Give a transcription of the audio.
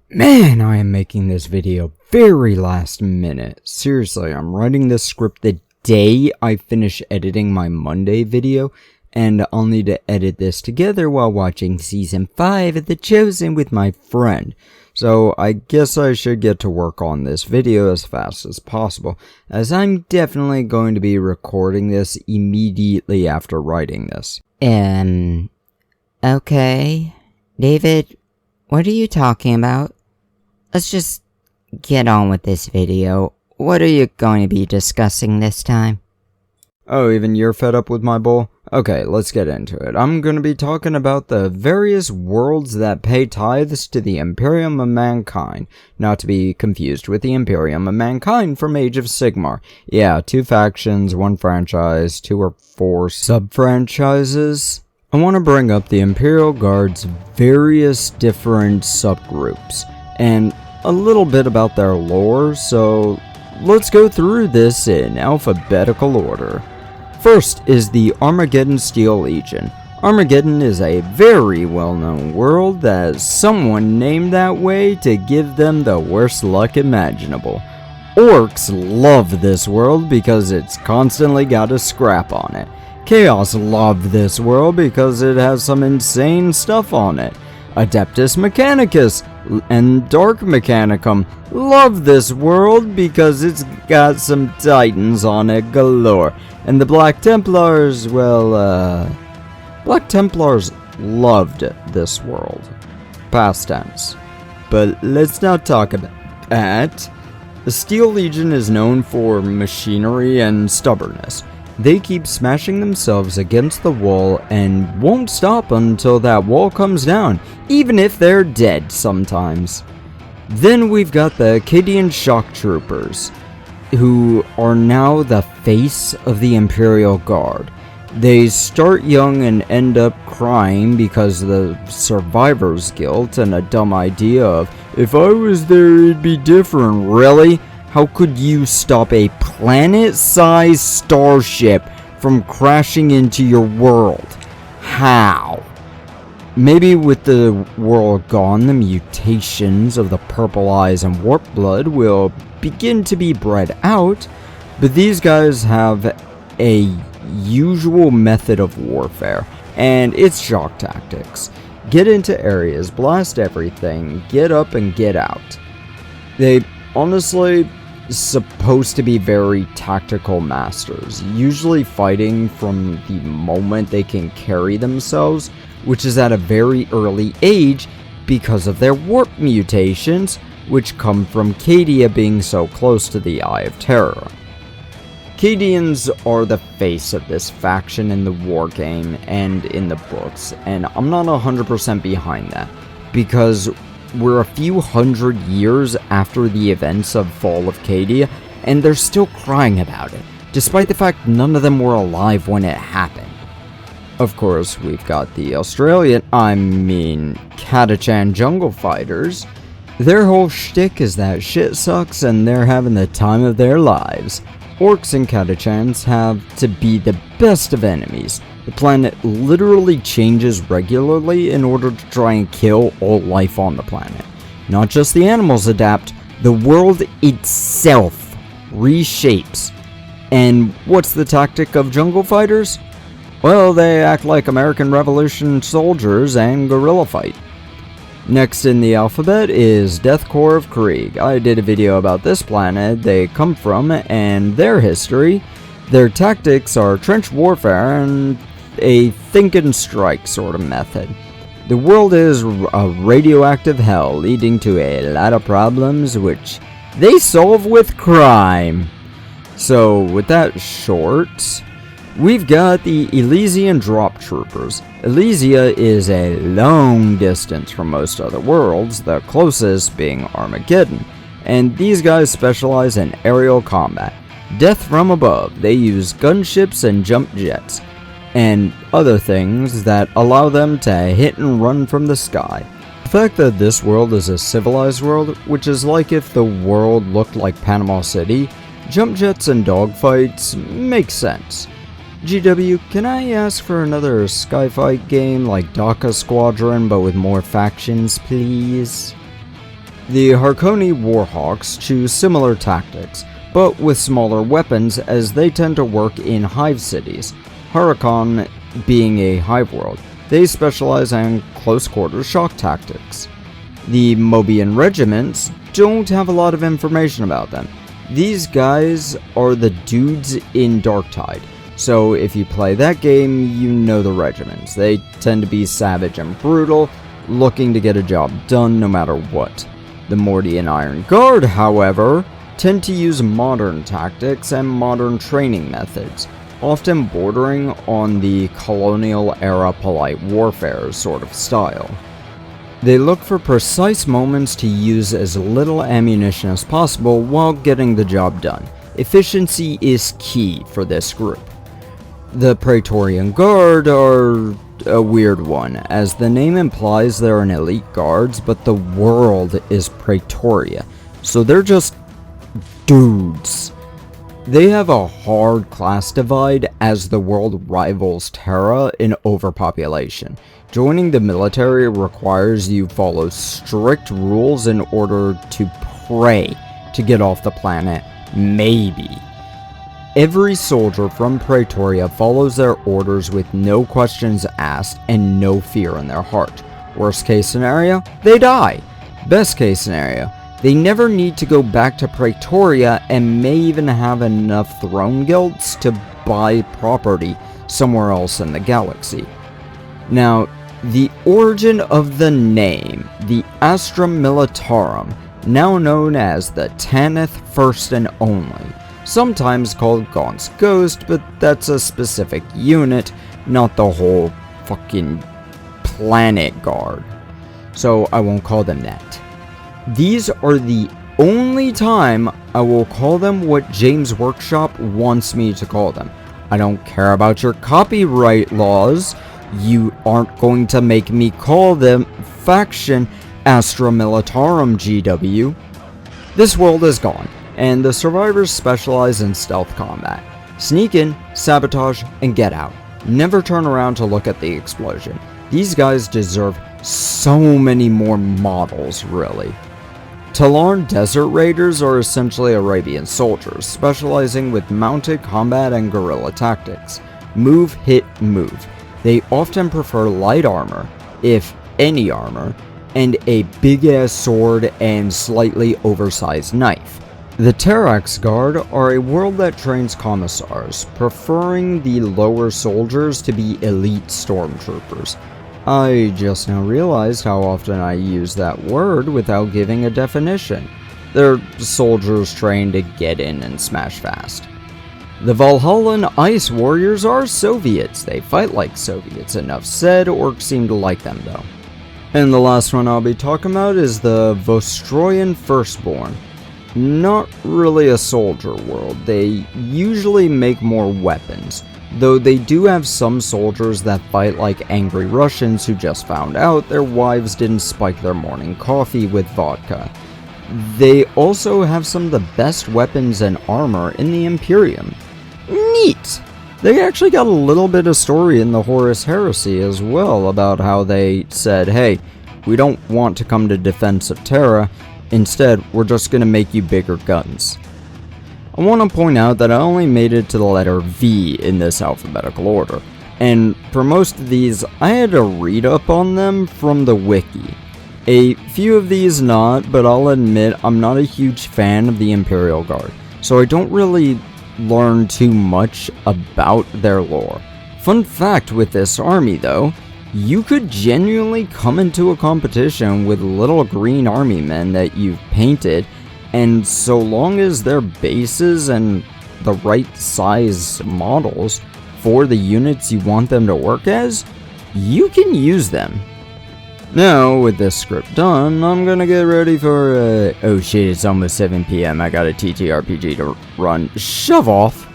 Man, I am making this video very last minute. Seriously, I'm writing this script the day I finish editing my Monday video, and I'll need to edit this together while watching Season 5 of The Chosen with my friend. So I guess I should get to work on this video as fast as possible, as I'm definitely going to be recording this immediately after writing this. Okay. David, what are you talking about? Let's just get on with this video. What are you going to be discussing this time? Oh, even you're fed up with my bull? Okay, let's get into it. I'm going to be talking about the various worlds that pay tithes to the Imperium of Mankind, not to be confused with the Imperium of Mankind from Age of Sigmar. Yeah, 2 factions, 1 franchise, 2 or 4 sub-franchises. I want to bring up the Imperial Guards' various different subgroups, and a little bit about their lore, so let's go through this in alphabetical order. First is the Armageddon Steel Legion. Armageddon is a very well-known world that someone named that way to give them the worst luck imaginable. Orcs love this world because it's constantly got a scrap on it. Chaos love this world because it has some insane stuff on it. Adeptus Mechanicus and Dark Mechanicum love this world because it's got some titans on it galore. And the Black Templars, well, Black Templars loved this world. Past tense. But let's not talk about that. The Steel Legion is known for machinery and stubbornness. They keep smashing themselves against the wall and won't stop until that wall comes down, even if they're dead sometimes. Then we've got the Acadian Shock Troopers, who are now the face of the Imperial Guard. They start young and end up crying because of the survivor's guilt and a dumb idea of, if I was there it'd be different. Really? How could you stop a planet-sized starship from crashing into your world? How? Maybe with the world gone, the mutations of the purple eyes and warp blood will begin to be bred out, but these guys have a usual method of warfare, and it's shock tactics. Get into areas, blast everything, get up and get out. They honestly supposed to be very tactical masters, usually fighting from the moment they can carry themselves, which is at a very early age because of their warp mutations, which come from Cadia being so close to the Eye of Terror. Cadians are the face of this faction in the wargame and in the books, and I'm not 100% behind that, because we're a few hundred years after the events of Fall of Cadia, and they're still crying about it, despite the fact none of them were alive when it happened. Of course, we've got the Catachan Jungle Fighters. Their whole shtick is that shit sucks and they're having the time of their lives. Orcs and Catachans have to be the best of enemies. The planet literally changes regularly in order to try and kill all life on the planet. Not just the animals adapt, the world itself reshapes. And what's the tactic of jungle fighters? Well, they act like American Revolution soldiers and guerrilla fight. Next in the alphabet is Death Corps of Krieg. I did a video about this planet they come from and their history. Their tactics are trench warfare and a think and strike sort of method. The world is a radioactive hell, leading to a lot of problems which they solve with crime. So with that short, we've got the Elysian Drop Troopers. Elysia is a long distance from most other worlds, the closest being Armageddon, and these guys specialize in aerial combat. Death from above. They use gunships and jump jets, and other things that allow them to hit and run from the sky. The fact that this world is a civilized world, which is like if the world looked like Panama City, jump jets and dogfights make sense. GW, can I ask for another skyfight game like DACA Squadron but with more factions, please? The Harkoni Warhawks choose similar tactics, but with smaller weapons as they tend to work in hive cities, Harakon being a hive world. They specialize in close-quarters shock tactics. The Mobian regiments don't have a lot of information about them. These guys are the dudes in Darktide, so if you play that game, you know the regiments. They tend to be savage and brutal, looking to get a job done no matter what. The Mordian Iron Guard, however, tend to use modern tactics and modern training methods, often bordering on the colonial-era polite warfare sort of style. They look for precise moments to use as little ammunition as possible while getting the job done. Efficiency is key for this group. The Praetorian Guard are a weird one, as the name implies they're an elite guards, but the world is Praetoria, so they're just dudes. They have a hard class divide as the world rivals Terra in overpopulation. Joining the military requires you follow strict rules in order to pray to get off the planet, maybe. Every soldier from Praetoria follows their orders with no questions asked and no fear in their heart. Worst case scenario, they die. Best case scenario, they never need to go back to Praetoria and may even have enough throne guilds to buy property somewhere else in the galaxy. Now, the origin of the name, the Astra Militarum, now known as the Tanith First and Only, sometimes called Gaunt's Ghost, but that's a specific unit, not the whole fucking planet guard. So I won't call them that. These are the only time I will call them what James Workshop wants me to call them. I don't care about your copyright laws. You aren't going to make me call them Faction Astra Militarum GW. This world is gone, and the survivors specialize in stealth combat. Sneak in, sabotage, and get out. Never turn around to look at the explosion. These guys deserve so many more models, really. Talarn Desert Raiders are essentially Arabian soldiers, specializing with mounted combat and guerrilla tactics. Move, hit, move. They often prefer light armor, if any armor, and a big-ass sword and slightly oversized knife. The Terrax Guard are a world that trains commissars, preferring the lower soldiers to be elite stormtroopers. I just now realized how often I use that word without giving a definition. They're soldiers trained to get in and smash fast. The Valhallan Ice Warriors are Soviets. They fight like Soviets. Enough said. Orcs seem to like them though. And the last one I'll be talking about is the Vostroyan Firstborn. Not really a soldier world. They usually make more weapons, though they do have some soldiers that fight like angry Russians who just found out their wives didn't spike their morning coffee with vodka. They also have some of the best weapons and armor in the Imperium. Neat! They actually got a little bit of story in the Horus Heresy as well about how they said, hey, we don't want to come to defense of Terra, instead we're just gonna make you bigger guns. I want to point out that I only made it to the letter V in this alphabetical order, and for most of these I had to read up on them from the wiki. A few of these not, but I'll admit I'm not a huge fan of the Imperial Guard, so I don't really learn too much about their lore. Fun fact with this army though, you could genuinely come into a competition with little green army men that you've painted, and so long as they're bases and the right size models for the units you want them to work as, you can use them. Now, with this script done, I'm gonna get ready for, oh shit, it's almost 7 PM, I got a TTRPG to run. Shove off!